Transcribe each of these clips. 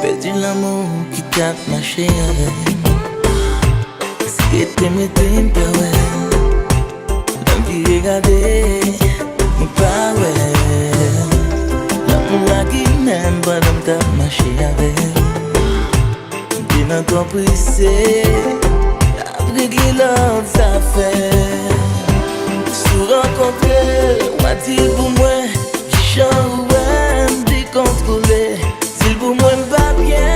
Perdu l'amour qui tape ma chérie. Si tu m'étais pas ouais, l'homme qui regardait, mon pas ouais. L'amour là qui n'aime pas l'homme tape ma chérie. T'es dans ton pressé, après qu'il l'a fait. Sous rencontrer, m'a dit pour moi, qui chante ouais, décontrôlé. S'il pour moi pas bien,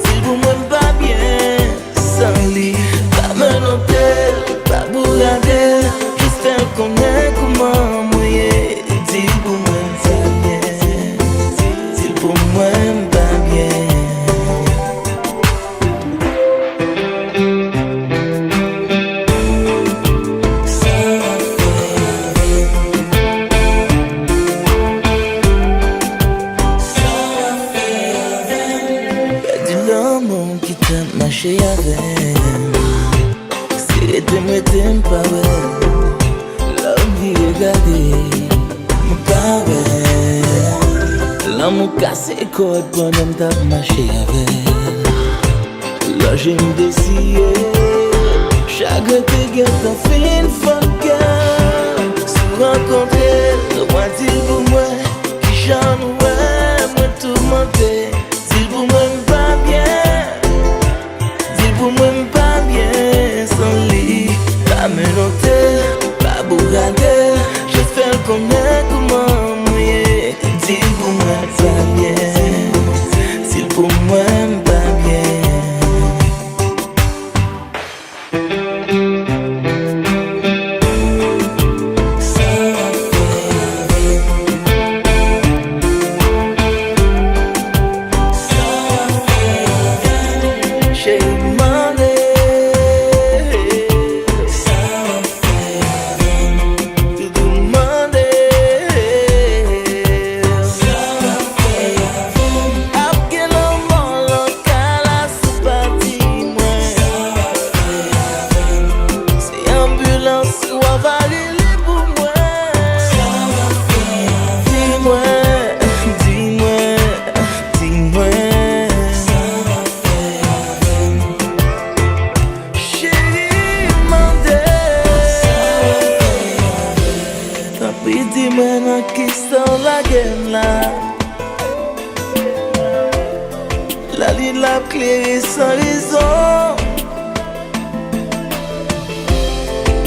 s'il pour moi pas bien, sans lit, pas me noter, pas bourrader, juste faire connaître comment mouiller. S'il pour moi pas bien, s'il pour moi pas bien. Marcher avec, si tu me t'aimes pas, l'homme qui regarde, mon pas, l'homme cassé code pendant que t'as marché avec. Là j'aime décider, chaque te guette en fait une fuck. Se rencontrer, le moi dit pour moi, qui j'en ouais, moi tout monter, dit pour moi pas bien. Pour moi pas bien sans lit, pas me noter, pas bourrader, je fais connaître comment mouiller. Dis pour moi pas bien, si pour moi pas bien. Dis-moi dans qui sont la game là. La ligne la clé sans raison.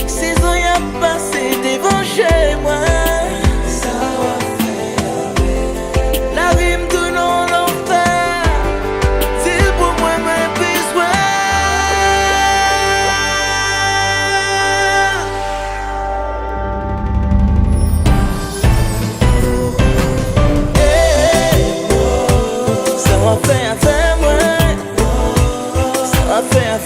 Saison y a passé devant chez moi. Ça va faire la rime de non l'enfer. C'est pour moi mes besoins. Ça va faire moi, ça va faire